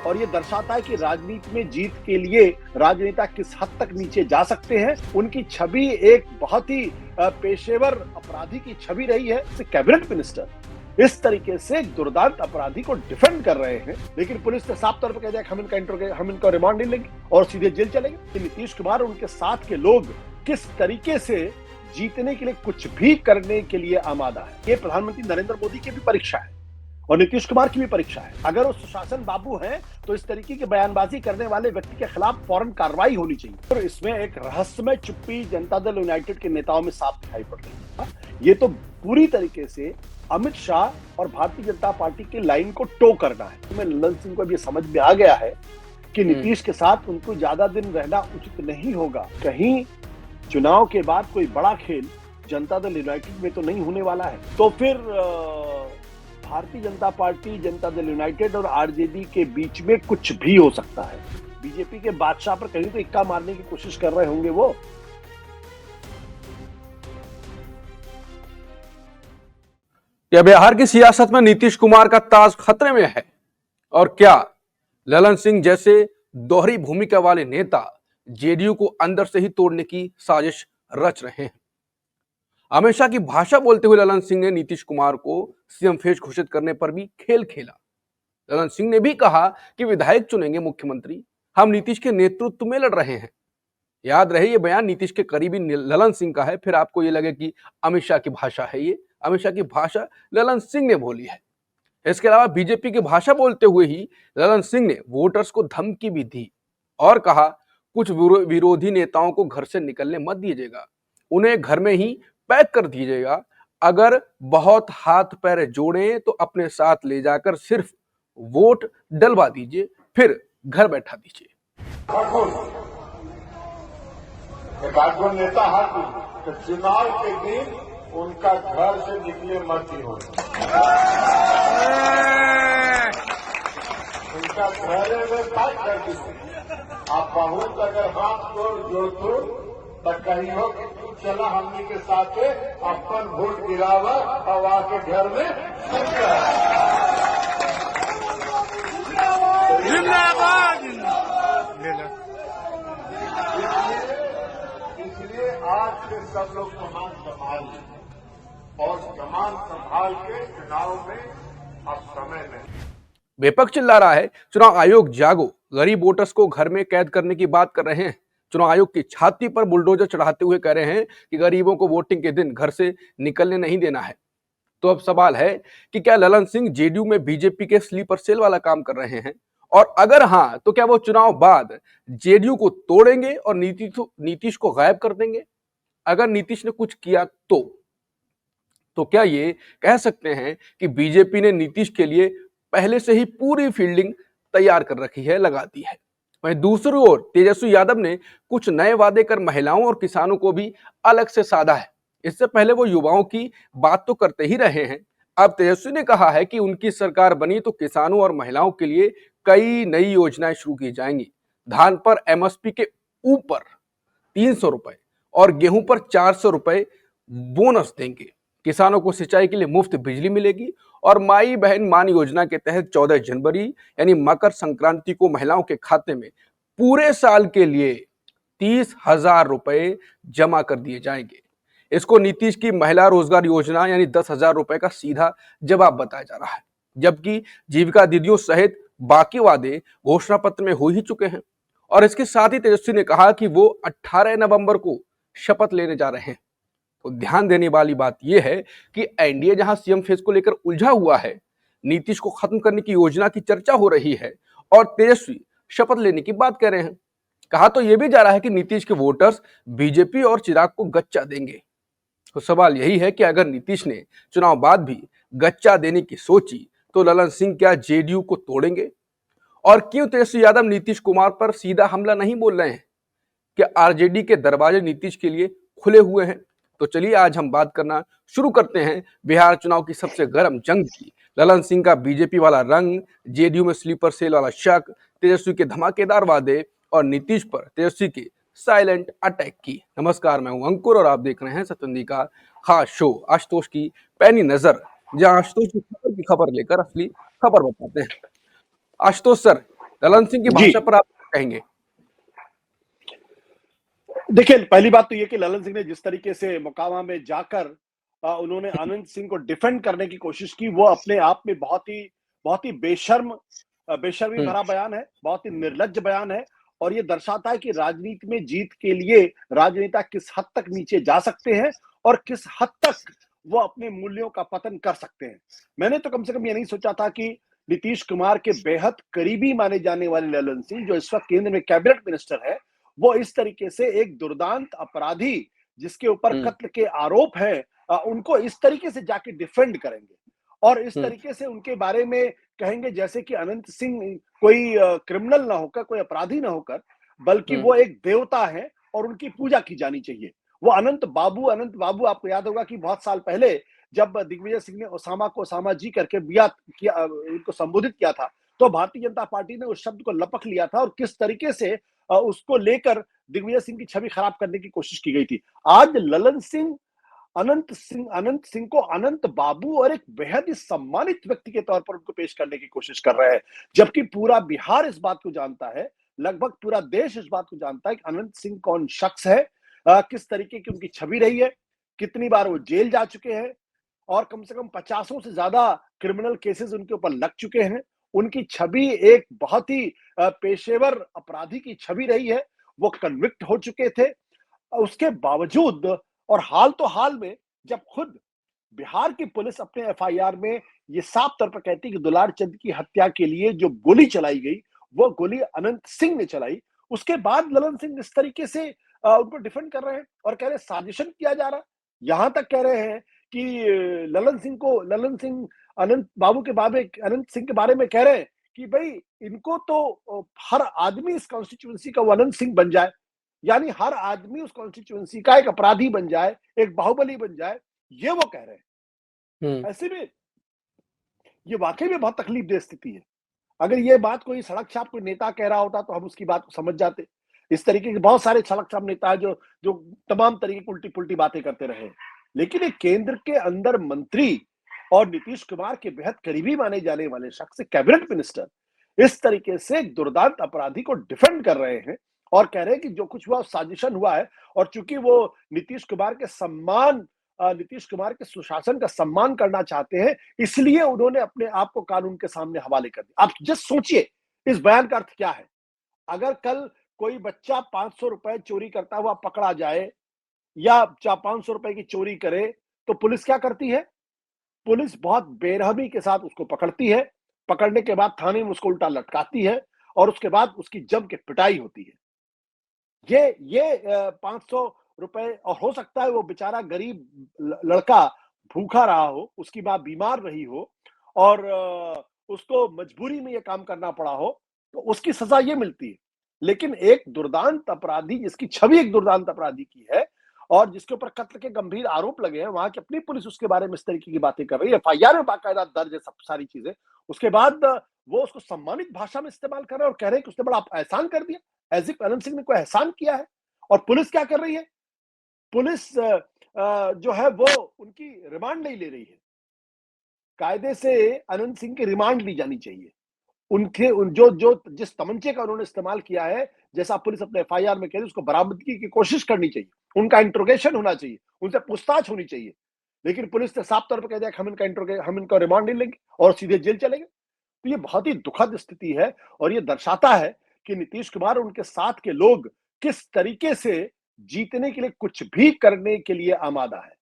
और ये दर्शाता है कि राजनीति में जीत के लिए राजनेता किस हद तक नीचे जा सकते हैं। उनकी छवि एक बहुत ही पेशेवर अपराधी की छवि रही है। कैबिनेट मिनिस्टर इस तरीके से एक दुर्दांत अपराधी को डिफेंड कर रहे हैं, लेकिन पुलिस ने साफ तौर पर कह दिया हम इनका रिमांड नहीं लेंगे और सीधे जेल चलेंगे। नीतीश कुमार और उनके साथ के लोग किस तरीके से जीतने के लिए कुछ भी करने के लिए आमादा है। ये प्रधानमंत्री नरेंद्र मोदी की भी परीक्षा है और नीतीश कुमार की भी परीक्षा है। अगर वो सुशासन बाबू हैं तो इस तरीके की बयानबाजी करने वाले व्यक्ति के खिलाफ फौरन कार्रवाई होनी चाहिए। और इसमें एक रहस्यमय चुप्पी जनता दल यूनाइटेड के नेताओं में साफ दिखाई पड़ रही है। ये तो पूरी तरीके से अमित शाह और भारतीय जनता पार्टी की लाइन को टो करना है। तुम्हें ललन सिंह को अब ये समझ में आ गया है कि नीतीश के साथ उनको ज्यादा दिन रहना उचित नहीं होगा। कहीं चुनाव के बाद कोई बड़ा खेल जनता दल यूनाइटेड में तो नहीं होने वाला है। तो फिर भारतीय जनता पार्टी, जनता दल यूनाइटेड और आरजेडी के बीच में कुछ भी हो सकता है। बीजेपी के बादशाह पर कहीं तो इक्का मारने की कोशिश कर रहे होंगे वो। क्या बिहार की सियासत में नीतीश कुमार का ताज खतरे में है? और क्या ललन सिंह जैसे दोहरी भूमिका वाले नेता जेडीयू को अंदर से ही तोड़ने की साजिश रच रहे हैं? हमेशा की भाषा बोलते हुए ललन सिंह ने नीतीश कुमार को सीएम फेज घोषित करने पर भी खेल खेला। ललन सिंह ने भी कहा कि विधायक चुनेंगे मुख्यमंत्री, हम नीतीश के नेतृत्व में लड़ रहे हैं। याद रहे ये बयान नीतीश के करीबी ललन सिंह का है। फिर आपको ये लगे कि अमित शाह की भाषा है, ये अमित शाह की भाषा ललन सिंह ने बोली है। इसके अलावा बीजेपी की भाषा बोलते हुए ही ललन सिंह ने वोटर्स को धमकी भी दी और कहा कुछ विरोधी नेताओं को घर से निकलने मत दीजिएगा, उन्हें घर में ही पैक कर दीजिएगा। अगर बहुत हाथ पैर जोड़े तो अपने साथ ले जाकर सिर्फ वोट डलवा दीजिए, फिर घर बैठा दीजिए। नेता तो चुनाव के दिन उनका घर से निकले मत ही हो, उनका घरे में पैक कर दीजिए। आप बहुत अगर हाथ जोड़ तो कही हो कि तू चला हमनी के साथ अपन वोट गिरावा और आके घर में जिंदाबाद। इसलिए आज से सब लोग कमान संभाल लें और कमान संभाल के चुनाव में अब समय नहीं। विपक्ष चिल्ला रहा है चुनाव आयोग जागो, गरीब वोटर्स को घर में कैद करने की बात कर रहे हैं। चुनाव आयोग की छाती पर बुलडोजर चढ़ाते हुए कह रहे हैं कि गरीबों को वोटिंग के दिन घर से निकलने नहीं देना है। तो अब सवाल है कि क्या ललन सिंह जेडीयू में बीजेपी के स्लीपर सेल वाला काम कर रहे हैं, और अगर हां तो क्या वो चुनाव बाद जेडीयू को तोड़ेंगे और नीतीश को गायब कर देंगे? अगर नीतीश ने कुछ किया तो क्या ये कह सकते हैं कि बीजेपी ने नीतीश के लिए पहले से ही पूरी फील्डिंग तैयार कर रखी है, लगा दी है? वहीं दूसरी ओर तेजस्वी यादव ने कुछ नए वादे कर महिलाओं और किसानों को भी अलग से साधा है। इससे पहले वो युवाओं की बात तो करते ही रहे हैं। अब तेजस्वी ने कहा है कि उनकी सरकार बनी तो किसानों और महिलाओं के लिए कई नई योजनाएं शुरू की जाएंगी। धान पर एमएसपी के ऊपर 300 रुपए और गेहूं पर 400 रुपए बोनस देंगे। किसानों को सिंचाई के लिए मुफ्त बिजली मिलेगी और माई बहन मान योजना के तहत 14 जनवरी यानी मकर संक्रांति को महिलाओं के खाते में पूरे साल के लिए 30,000 रुपए जमा कर दिए जाएंगे। इसको नीतीश की महिला रोजगार योजना यानी 10,000 रुपए का सीधा जवाब बताया जा रहा है, जबकि जीविका दीदियों सहित बाकी वादे घोषणा पत्र में हो ही चुके हैं। और इसके साथ ही तेजस्वी ने कहा कि वो 18 नवंबर को शपथ लेने जा रहे हैं। तो ध्यान देने वाली बात यह है कि एनडीए जहां सीएम फेज को लेकर उलझा हुआ है, नीतीश को खत्म करने की योजना की चर्चा हो रही है और तेजस्वी शपथ लेने की बात कह रहे हैं। कहा तो यह भी जा रहा है कि नीतीश के वोटर्स बीजेपी और चिराग को गच्चा देंगे। तो सवाल यही है कि अगर नीतीश ने चुनाव बाद भी गच्चा देने की सोची तो ललन सिंह क्या जेडीयू को तोड़ेंगे? और क्यों तेजस्वी यादव नीतीश कुमार पर सीधा हमला नहीं बोल रहे हैं? क्या आरजेडी के दरवाजे नीतीश के लिए खुले हुए हैं? तो चलिए आज हम बात करना शुरू करते हैं बिहार चुनाव की सबसे गर्म जंग की। ललन सिंह का बीजेपी वाला रंग, जेडीयू में स्लीपर सेल वाला शक, तेजस्वी के धमाकेदार वादे और नीतीश पर तेजस्वी के साइलेंट अटैक की। नमस्कार, मैं हूं अंकुर और आप देख रहे हैं सत्यंदी का खास शो आशुतोष की पैनी नजर, जहां आशुतोष की खबर लेकर असली खबर बताते हैं। आशुतोष सर, ललन सिंह की जी भाषा पर आप क्या कहेंगे? देखिए, पहली बात तो ये कि ललन सिंह ने जिस तरीके से मोकामा में जाकर उन्होंने अनंत सिंह को डिफेंड करने की कोशिश की, वो अपने आप में बहुत ही बेशर्मी हम्म। भरा बयान है, बहुत ही निर्लज्ज बयान है। और ये दर्शाता है कि राजनीति में जीत के लिए राजनेता किस हद तक नीचे जा सकते हैं और किस हद तक वो अपने मूल्यों का पतन कर सकते हैं। मैंने तो कम से कम ये नहीं सोचा था कि नीतीश कुमार के बेहद करीबी माने जाने वाले ललन सिंह, जो इस वक्त केंद्र में कैबिनेट मिनिस्टर है, वो इस तरीके से एक दुर्दांत अपराधी जिसके ऊपर हम्म। कत्ल के आरोप हैं, उनको इस तरीके से जाके डिफेंड करेंगे और इस हम्म। तरीके से उनके बारे में कहेंगे जैसे कि अनंत सिंह कोई क्रिमिनल ना होकर, कोई अपराधी ना होकर, बल्कि हम्म। वो एक देवता है और उनकी पूजा की जानी चाहिए। वो अनंत बाबू आपको याद होगा कि बहुत साल पहले जब दिग्विजय सिंह ने ओसामा को ओसामा जी करके उनको संबोधित किया था, तो भारतीय जनता पार्टी ने उस शब्द को लपक लिया था और किस तरीके से उसको लेकर दिग्विजय सिंह की छवि खराब करने की कोशिश की गई थी। आज ललन सिंह अनंत सिंह को अनंत बाबू और एक बेहद ही सम्मानित व्यक्ति के तौर पर उनको पेश करने की कोशिश कर रहे हैं, जबकि पूरा बिहार इस बात को जानता है, लगभग पूरा देश इस बात को जानता है कि अनंत सिंह कौन शख्स है, किस तरीके की उनकी छवि रही है, कितनी बार वो जेल जा चुके हैं और कम से कम 50 से ज्यादा क्रिमिनल केसेस उनके ऊपर लग चुके हैं। उनकी छवि एक बहुत ही पेशेवर अपराधी की छवि रही है। वो कन्विक्ट हो चुके थे। उसके बावजूद और हाल तो हाल में जब खुद बिहार की पुलिस अपने एफआईआर में ये साफ तौर पर कहती है कि दुलार चंद की हत्या के लिए जो गोली चलाई गई, वो गोली अनंत सिंह ने चलाई। उसके बाद ललन सिंह इस तरीके से उनको डिफेंड कर रहे हैं और कह रहे हैं साजिशन किया जा रहा है। यहां तक कह रहे हैं कि ललन सिंह अनंत बाबू के बाबे अनंत सिंह के बारे में कह रहे हैं कि भाई इनको तो हर आदमी इस कॉन्स्टिट्यूएंसी का वो अनंत सिंह बन जाए, यानी हर आदमी उस कॉन्स्टिट्यूएंसी का एक अपराधी बन जाए, एक बाहुबली बन जाए, ये वो कह रहे हैं। हम्म। ऐसे में ये वाकई में बहुत तकलीफदेह स्थिति है। अगर ये बात कोई सड़क छाप कोई नेता कह रहा होता तो हम उसकी बात को समझ जाते। इस तरीके के बहुत सारे सड़क छाप नेता है जो जो तमाम तरीके की उल्टी पुल्टी बातें करते रहे, लेकिन एक केंद्र के अंदर मंत्री और नीतीश कुमार के बेहद करीबी माने जाने वाले शख्स, कैबिनेट मिनिस्टर, इस तरीके से एक दुर्दांत अपराधी को डिफेंड कर रहे हैं और कह रहे हैं कि जो कुछ हुआ साजिशन हुआ है। और चूंकि वो नीतीश कुमार के सुशासन का सम्मान करना चाहते हैं, इसलिए उन्होंने अपने आप को कानून के सामने हवाले कर दिया। आप जस्ट सोचिए इस बयान का अर्थ क्या है। अगर कल कोई बच्चा 500 रुपए चोरी करता हुआ पकड़ा जाए या 500 रुपए की चोरी करे, तो पुलिस क्या करती है? पुलिस बहुत बेरहमी के साथ उसको पकड़ती है, पकड़ने के बाद थाने में उसको उल्टा लटकाती है और उसके बाद उसकी जम के पिटाई होती है। ये 500 रुपए, और हो सकता है वो बेचारा गरीब लड़का भूखा रहा हो, उसकी माँ बीमार रही हो और उसको मजबूरी में ये काम करना पड़ा हो, तो उसकी सजा ये मिलती है। लेकिन एक दुर्दांत अपराधी जिसकी छवि एक दुर्दांत अपराधी की है और जिसके ऊपर कत्ल के गंभीर आरोप लगे हैं, वहां की अपनी पुलिस उसके बारे में इस तरीके की बातें कर रही है, एफआईआर में बाकायदा दर्ज है सब सारी चीजें। उसके बाद वो उसको सम्मानित भाषा में इस्तेमाल कर रहे हैं और कह रहे हैं कि उसने बड़ा एहसान कर दिया, एज इफ अनंत सिंह ने कोई एहसान किया है। और पुलिस क्या कर रही है? पुलिस जो है वो उनकी रिमांड नहीं ले रही है। कायदे से अनंत सिंह की रिमांड ली जानी चाहिए। उनके उन जो जो जिस तमंचे का उन्होंने इस्तेमाल किया है, जैसा पुलिस अपने एफआईआर में कह रही है, उसको बरामदगी की कोशिश करनी चाहिए, उनका इंट्रोगेशन होना चाहिए, उनसे पूछताछ होनी चाहिए। लेकिन पुलिस ने साफ तौर पर कह दिया कि हम इनका रिमांड नहीं लेंगे और सीधे जेल चलेंगे। तो ये बहुत ही दुखद स्थिति है और ये दर्शाता है कि नीतीश कुमार और उनके साथ के लोग किस तरीके से जीतने के लिए कुछ भी करने के लिए आमादा है।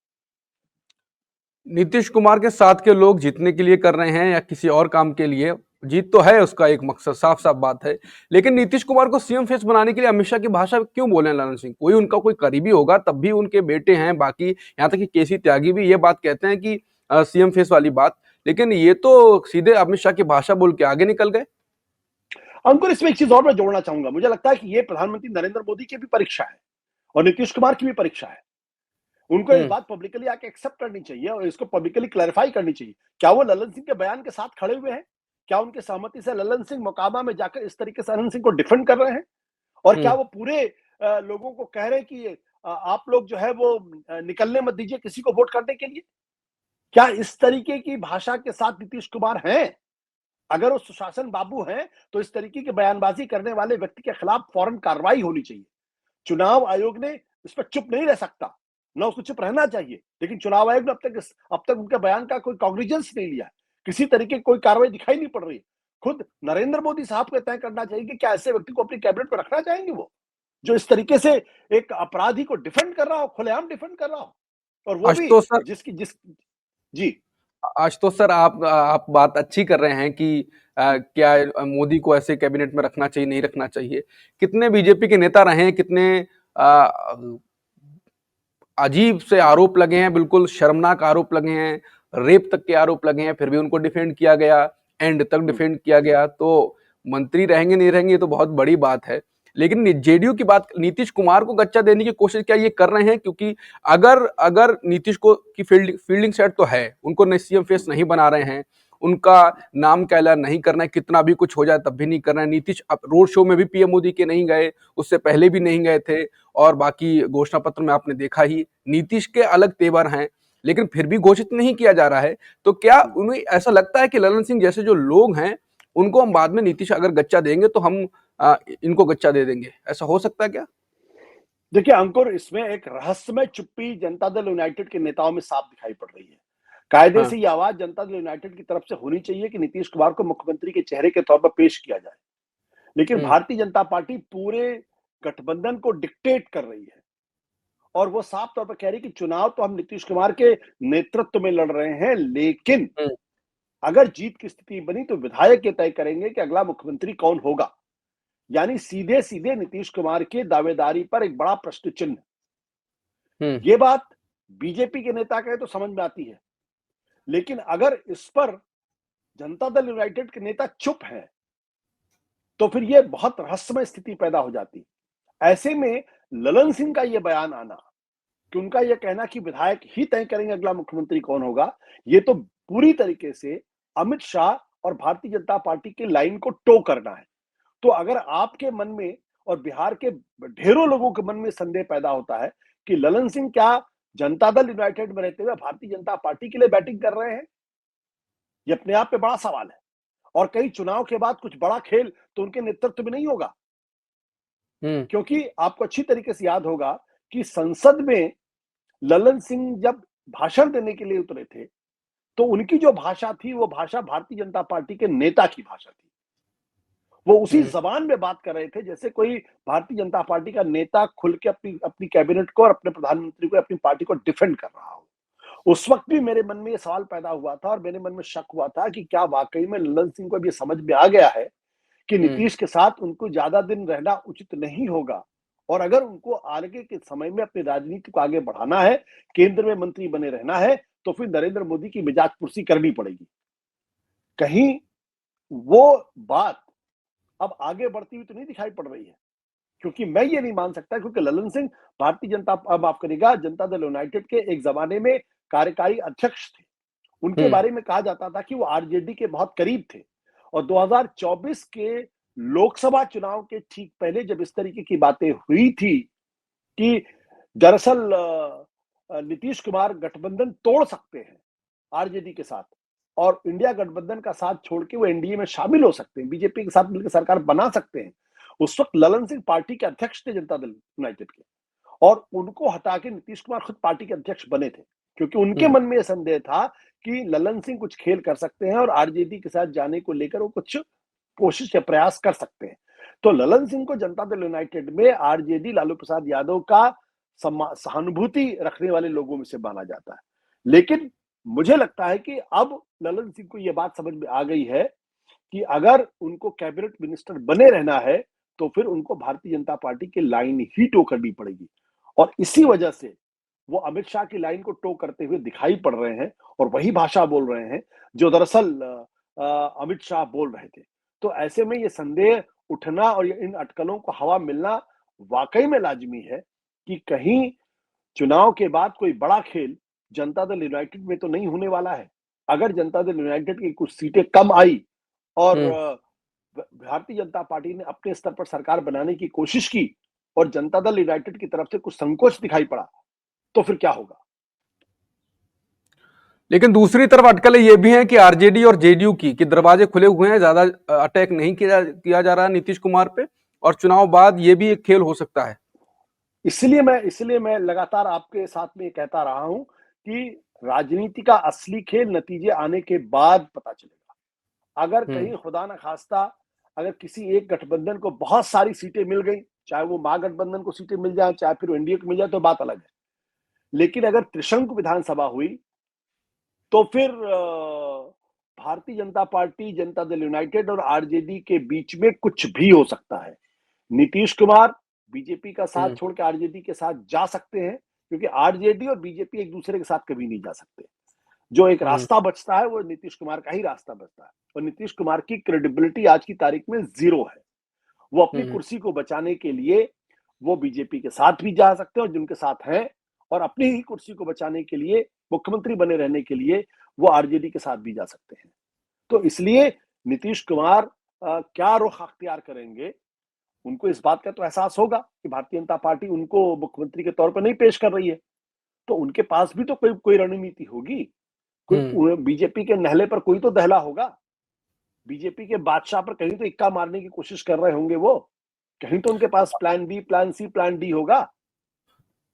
नीतीश कुमार के साथ के लोग जीतने के लिए कर रहे हैं या किसी और काम के लिए, जीत तो है उसका एक मकसद, साफ साफ बात है। लेकिन नीतीश कुमार को सीएम फेस बनाने के लिए अमित शाह की भाषा क्यों बोले हैं ललन सिंह? कोई उनका कोई करीबी होगा तब भी उनके बेटे हैं, बाकी यहाँ तक कि केसी त्यागी भी ये बात कहते हैं कि सीएम फेस वाली बात, लेकिन ये तो सीधे अमित शाह की भाषा बोल के आगे निकल गए। अंकुर, इसमें एक चीज और मैं जोड़ना चाहूंगा। मुझे लगता है कि ये प्रधानमंत्री नरेंद्र मोदी की भी परीक्षा है और नीतीश कुमार की भी परीक्षा है। उनको इस बात पब्लिकली आके एक्सेप्ट करनी चाहिए और इसको पब्लिकली क्लैरिफाई करनी चाहिए। क्या वो ललन सिंह के बयान के साथ खड़े हुए हैं? क्या उनके सहमति से ललन सिंह मोकामा में जाकर इस तरीके से अनंत सिंह को डिफेंड कर रहे हैं? और क्या वो पूरे लोगों को कह रहे हैं कि आप लोग जो है वो निकलने मत दीजिए किसी को वोट करने के लिए? क्या इस तरीके की भाषा के साथ नीतीश कुमार हैं? अगर वो सुशासन बाबू हैं तो इस तरीके की बयानबाजी करने वाले व्यक्ति के खिलाफ फौरन कार्रवाई होनी चाहिए। चुनाव आयोग ने इस पर चुप नहीं रह सकता, ना उसको चुप रहना चाहिए, लेकिन चुनाव आयोग ने अब तक उनके बयान का कोई कॉग्निजेंस नहीं लिया, किसी तरीके की कोई कार्रवाई दिखाई नहीं पड़ रही। खुद नरेंद्र मोदी साहब को तय करना चाहिए कि क्या ऐसे व्यक्ति को अपनी कैबिनेट में रखना चाहेंगे वो, जो इस तरीके से एक अपराधी को डिफेंड कर रहा हो, खुलेआम डिफेंड कर रहा हो, और वो भी आशुतोष सर, जी आशुतोष सर, आप बात अच्छी कर रहे हैं कि क्या मोदी को ऐसे कैबिनेट में रखना चाहिए, नहीं रखना चाहिए। कितने बीजेपी के नेता रहे हैं, कितने अजीब से आरोप लगे हैं, बिल्कुल शर्मनाक आरोप लगे हैं, रेप तक के आरोप लगे हैं, फिर भी उनको डिफेंड किया गया, एंड तक डिफेंड किया गया। तो मंत्री रहेंगे नहीं रहेंगे ये तो बहुत बड़ी बात है। लेकिन जेडीयू की बात, नीतीश कुमार को गच्चा देने की कोशिश क्या ये कर रहे हैं? क्योंकि अगर अगर नीतीश को की फील्डिंग सेट तो है, उनको सीएम फेस नहीं बना रहे हैं, उनका नाम का ऐलान नहीं करना है, कितना भी कुछ हो जाए तब भी नहीं करना है। नीतीश रोड शो में भी पीएम मोदी के नहीं गए, उससे पहले भी नहीं गए थे, और बाकी घोषणा पत्र में आपने देखा ही नीतीश के अलग तेवर हैं, लेकिन फिर भी घोषित नहीं किया जा रहा है। तो क्या उन्हें ऐसा लगता है कि ललन सिंह जैसे जो लोग हैं उनको हम बाद में नीतीश अगर गच्चा देंगे तो हम इनको गच्चा दे देंगे, ऐसा हो सकता है क्या? देखिए अंकुर, इसमें एक रहस्यमय चुप्पी जनता दल यूनाइटेड के नेताओं में साफ दिखाई पड़ रही है। कायदे से ये आवाज जनता दल यूनाइटेड की तरफ से होनी चाहिए कि नीतीश कुमार को मुख्यमंत्री के चेहरे के तौर पर पेश किया जाए, लेकिन भारतीय जनता पार्टी पूरे गठबंधन को डिक्टेट कर रही है, और वो साफ तौर पर कह रही है कि चुनाव तो हम नीतीश कुमार के नेतृत्व में लड़ रहे हैं, लेकिन अगर जीत की स्थिति बनी तो विधायक ये तय करेंगे कि अगला मुख्यमंत्री कौन होगा। यानी सीधे सीधे नीतीश कुमार की दावेदारी पर एक बड़ा प्रश्न चिन्ह। ये बात बीजेपी के नेता कहे तो समझ में आती है, लेकिन अगर इस पर जनता दल यूनाइटेड के नेता चुप हैं तो फिर यह बहुत रहस्यमय स्थिति पैदा हो जाती। ऐसे में ललन सिंह का यह बयान आना कि उनका यह कहना कि विधायक ही तय करेंगे अगला मुख्यमंत्री कौन होगा, यह तो पूरी तरीके से अमित शाह और भारतीय जनता पार्टी की लाइन को टो करना है। तो अगर आपके मन में और बिहार के ढेरों लोगों के मन में संदेह पैदा होता है कि ललन सिंह क्या जनता दल यूनाइटेड में रहते हुए भारतीय जनता पार्टी के लिए बैटिंग कर रहे हैं, यह अपने आप में बड़ा सवाल है। और कई चुनाव के बाद कुछ बड़ा खेल तो उनके नेतृत्व में नहीं होगा, क्योंकि आपको अच्छी तरीके से याद होगा कि संसद में ललन सिंह जब भाषण देने के लिए उतरे थे तो उनकी जो भाषा थी वो भाषा भारतीय जनता पार्टी के नेता की भाषा थी। वो उसी जबान में बात कर रहे थे जैसे कोई भारतीय जनता पार्टी का नेता खुल के अपनी कैबिनेट को और अपने प्रधानमंत्री को, अपनी पार्टी को डिफेंड कर रहा हो। उस वक्त भी मेरे मन में ये सवाल पैदा हुआ था और मेरे मन में शक हुआ था कि क्या वाकई में ललन सिंह को अब ये समझ में आ गया है कि नीतीश के साथ उनको ज्यादा दिन रहना उचित नहीं होगा, और अगर उनको आगे के समय में अपनी राजनीति को आगे बढ़ाना है, केंद्र में मंत्री बने रहना है, तो फिर नरेंद्र मोदी की मिजाज पुरसी करनी पड़ेगी। कहीं वो बात अब आगे बढ़ती हुई तो नहीं दिखाई पड़ रही है, क्योंकि मैं ये नहीं मान सकता, क्योंकि ललन सिंह भारतीय जनता माफ करिएगा जनता दल यूनाइटेड के एक जमाने में कार्यकारी अध्यक्ष थे। उनके बारे में कहा जाता था कि वो आरजेडी के बहुत करीब थे, और 2024 के लोकसभा चुनाव के ठीक पहले जब इस तरीके की बातें हुई थी कि दरअसल नीतीश कुमार गठबंधन तोड़ सकते हैं आरजेडी के साथ और इंडिया गठबंधन का साथ छोड़ के वो एनडीए में शामिल हो सकते हैं, बीजेपी के साथ मिलकर सरकार बना सकते हैं। उस वक्त ललन सिंह पार्टी के अध्यक्ष थे जनता दल यूनाइटेड के, और उनको हटा के नीतीश कुमार खुद पार्टी के अध्यक्ष बने थे, क्योंकि उनके मन में यह संदेह था कि ललन सिंह कुछ खेल कर सकते हैं और आरजेडी के साथ जाने को लेकर वो कुछ कोशिश या प्रयास कर सकते हैं। तो ललन सिंह को जनता दल यूनाइटेड में आरजेडी लालू प्रसाद यादव का सहानुभूति रखने वाले लोगों में से माना जाता है। लेकिन मुझे लगता है कि अब ललन सिंह को यह बात समझ में आ गई है कि अगर उनको कैबिनेट मिनिस्टर बने रहना है तो फिर उनको भारतीय जनता पार्टी की लाइन ही टो करनी पड़ेगी, और इसी वजह से वो अमित शाह की लाइन को टो करते हुए दिखाई पड़ रहे हैं और वही भाषा बोल रहे हैं जो दरअसल अमित शाह बोल रहे थे। तो ऐसे में ये संदेह उठना और इन अटकलों को हवा मिलना वाकई में लाजमी है कि कहीं चुनाव के बाद कोई बड़ा खेल जनता दल यूनाइटेड में तो नहीं होने वाला है। अगर जनता दल यूनाइटेड की कुछ सीटें कम आई और भारतीय जनता पार्टी ने अपने स्तर पर सरकार बनाने की कोशिश की और जनता दल यूनाइटेड की तरफ से कुछ संकोच दिखाई पड़ा, तो फिर क्या होगा? लेकिन दूसरी तरफ अटकलें ये भी हैं कि आरजेडी और जेडीयू की कि दरवाजे खुले हुए हैं, ज्यादा अटैक नहीं किया जा रहा है नीतीश कुमार पे, और चुनाव बाद ये भी एक खेल हो सकता है। इसलिए मैं लगातार आपके साथ में कहता रहा हूं कि राजनीति का असली खेल नतीजे आने के बाद पता चलेगा। अगर कहीं खुदा न खास्ता अगर किसी एक गठबंधन को बहुत सारी सीटें मिल गई, चाहे वो महागठबंधन को सीटें मिल जाए, चाहे फिर एनडीए को मिल जाए, तो बात अलग है। लेकिन अगर त्रिशंकु विधानसभा हुई तो फिर भारतीय जनता पार्टी, जनता दल यूनाइटेड और आरजेडी के बीच में कुछ भी हो सकता है। नीतीश कुमार बीजेपी का साथ छोड़ के आरजेडी के साथ जा सकते हैं, क्योंकि आरजेडी और बीजेपी एक दूसरे के साथ कभी नहीं जा सकते। जो एक रास्ता बचता है वो नीतीश कुमार का ही रास्ता बचता है, और नीतीश कुमार की क्रेडिबिलिटी आज की तारीख में 0 है। वो अपनी कुर्सी को बचाने के लिए वो बीजेपी के साथ भी जा सकते हैं और जिनके साथ हैं, और अपनी ही कुर्सी को बचाने के लिए, मुख्यमंत्री बने रहने के लिए वो आरजेडी के साथ भी जा सकते हैं। तो इसलिए नीतीश कुमार क्या रुख अख्तियार करेंगे, उनको इस बात का तो एहसास होगा कि भारतीय जनता पार्टी उनको मुख्यमंत्री के तौर पर नहीं पेश कर रही है, तो उनके पास भी तो कोई रणनीति होगी। कोई बीजेपी के नहले पर कोई तो दहला होगा। बीजेपी के बादशाह पर कहीं तो इक्का मारने की कोशिश कर रहे होंगे वो, कहीं तो उनके पास plan B, plan C, plan D होगा।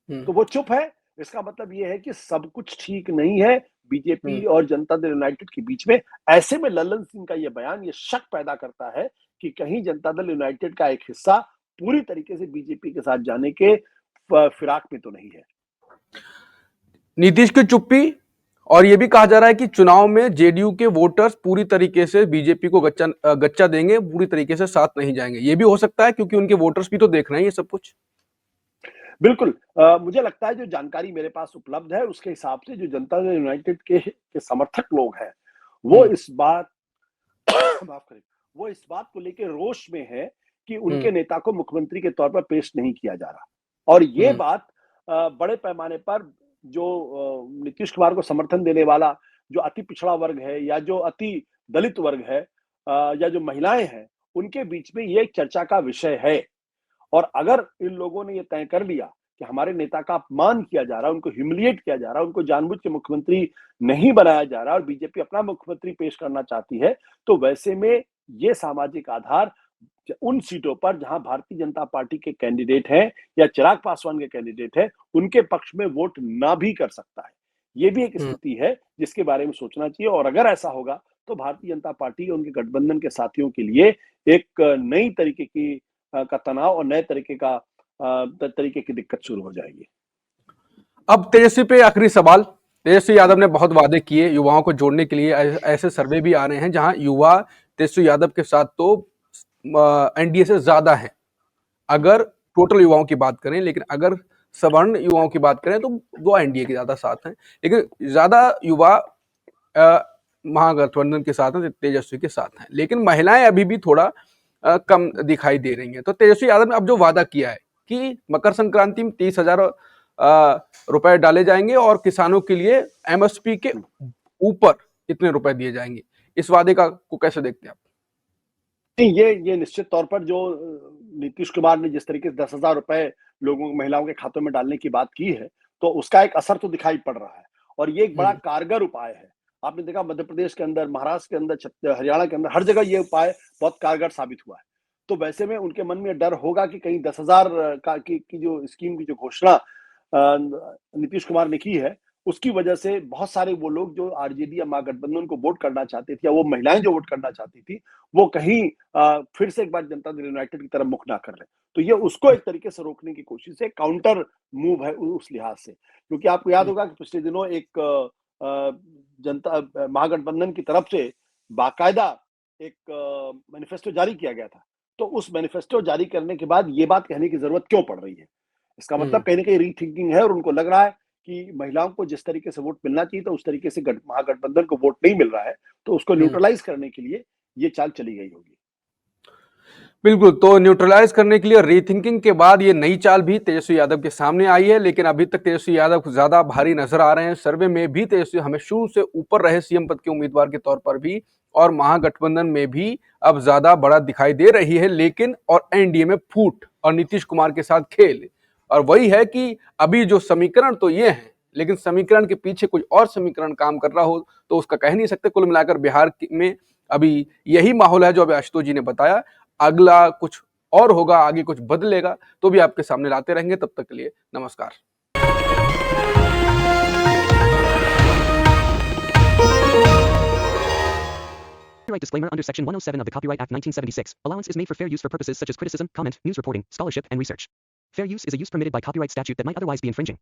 तो वो चुप है। इसका मतलब ये है कि सब कुछ ठीक नहीं है बीजेपी और जनता दल यूनाइटेड के बीच में। ऐसे में लल्लन सिंह का ये बयान ये शक पैदा करता है कि कहीं जनता दल यूनाइटेड का एक हिस्सा पूरी तरीके से बीजेपी के साथ जाने के फिराक में तो नहीं है। नीतीश की चुप्पी, और ये भी कहा जा रहा है कि चुनाव में जेडीयू के वोटर्स पूरी तरीके से बीजेपी को गच्चा देंगे, पूरी तरीके से साथ नहीं जाएंगे। ये भी हो सकता है, क्योंकि उनके वोटर्स भी तो देख रहे हैं ये सब कुछ। बिल्कुल। मुझे लगता है जो जानकारी मेरे पास उपलब्ध है उसके हिसाब से जो जनता दल यूनाइटेड के समर्थक लोग हैं वो इस बात माफ करें, वो इस बात को लेकर रोष में है कि उनके नेता को मुख्यमंत्री के तौर पर पेश नहीं किया जा रहा। और ये बात बड़े पैमाने पर जो नीतीश कुमार को समर्थन देने वाला जो अति पिछड़ा वर्ग है, या जो अति दलित वर्ग है, या जो महिलाएं हैं, उनके बीच में ये एक चर्चा का विषय है। और अगर इन लोगों ने ये तय कर लिया कि हमारे नेता का अपमान किया जा रहा है, उनको ह्यूमिलिएट किया जा रहा है, उनको जानबूझ के मुख्यमंत्री नहीं बनाया जा रहा और बीजेपी अपना मुख्यमंत्री पेश करना चाहती है, तो वैसे में ये सामाजिक आधार उन सीटों पर जहां भारतीय जनता पार्टी के कैंडिडेट हैं या चिराग पासवान के कैंडिडेट हैं, उनके पक्ष में वोट ना भी कर सकता है। ये भी एक स्थिति है जिसके बारे में सोचना चाहिए। और अगर ऐसा होगा तो भारतीय जनता पार्टी और उनके गठबंधन के साथियों के लिए एक नई तरीके की का तनाव और नए तरीके की दिक्कत शुरू हो जाएगी। अब तेजस्वी पे आखिरी सवाल। तेजस्वी यादव ने बहुत वादे किए युवाओं को जोड़ने के लिए। ऐसे सर्वे भी आ रहे हैं जहां युवा तेजस्वी यादव के साथ तो एनडीए से ज्यादा हैं, अगर टोटल युवाओं की बात करें। लेकिन अगर सवर्ण युवाओं की बात करें तो वो एनडीए के ज्यादा साथ हैं, लेकिन ज्यादा युवा महागठबंधन के साथ हैं, तेजस्वी के साथ हैं। लेकिन महिलाएं अभी भी थोड़ा कम दिखाई दे रही हैं। तो तेजस्वी यादव ने अब जो वादा किया है कि मकर संक्रांति में 30,000 रुपए डाले जाएंगे और किसानों के लिए एमएसपी के ऊपर इतने रुपए दिए जाएंगे, इस वादे को कैसे देखते हैं आप? ये निश्चित तौर पर जो नीतीश कुमार ने जिस तरीके से 10,000 रुपए लोगों महिलाओं के खातों में डालने की बात की है, तो उसका एक असर तो दिखाई पड़ रहा है और ये एक बड़ा कारगर उपाय है। आपने देखा मध्य प्रदेश के अंदर, महाराष्ट्र के अंदर, हरियाणा के अंदर, हर जगह ये उपाय बहुत कारगर साबित हुआ है। तो वैसे में उनके मन में डर होगा कि कहीं 10,000 की जो स्कीम की जो घोषणा नीतीश कुमार ने की है, उसकी वजह से बहुत सारे वो लोग जो आरजेडी या महागठबंधन को वोट करना चाहते थे, या वो महिलाएं जो वोट करना चाहती थी, वो कहीं फिर से एक बार जनता दल यूनाइटेड की तरफ मुख ना कर ले। तो ये उसको एक तरीके से रोकने की कोशिश है, काउंटर मूव है उस लिहाज से। क्योंकि आपको याद होगा कि पिछले दिनों एक जनता महागठबंधन की तरफ से बाकायदा एक मैनिफेस्टो जारी किया गया था। तो उस मैनिफेस्टो जारी करने के बाद ये बात कहने की जरूरत क्यों पड़ रही है? इसका मतलब कहीं ना कहीं रीथिंकिंग है और उनको लग रहा है कि महिलाओं को जिस तरीके से वोट मिलना चाहिए तो उस तरीके से महागठबंधन को वोट नहीं मिल रहा है, तो उसको न्यूट्रलाइज करने के लिए ये चाल चली गई होगी। बिल्कुल, तो न्यूट्रलाइज करने के लिए रीथिंकिंग के बाद ये नई चाल भी तेजस्वी यादव के सामने आई है। लेकिन अभी तक तेजस्वी यादव ज्यादा भारी नजर आ रहे हैं। सर्वे में भी तेजस्वी हमें शुरू से ऊपर रहे सीएम पद के उम्मीदवार के तौर पर भी, और महागठबंधन में भी अब ज्यादा बड़ा दिखाई दे रही है। लेकिन और एनडीए में फूट और नीतीश कुमार के साथ खेल, और वही है कि अभी जो समीकरण तो ये है लेकिन समीकरण के पीछे कोई और समीकरण काम कर रहा हो तो उसका कह नहीं सकते। कुल मिलाकर बिहार में अभी यही माहौल है जो अभी आशुतोष जी ने बताया। अगला कुछ और होगा, आगे कुछ बदलेगा तो भी आपके सामने लाते रहेंगे। तब तक के लिए नमस्कार। Copyright disclaimer under Section 107 of the Copyright Act 1976. Allowance is made for fair use for purposes such as criticism, comment, news reporting, scholarship, and research. Fair use is a use permitted by copyright statute that might otherwise be infringing.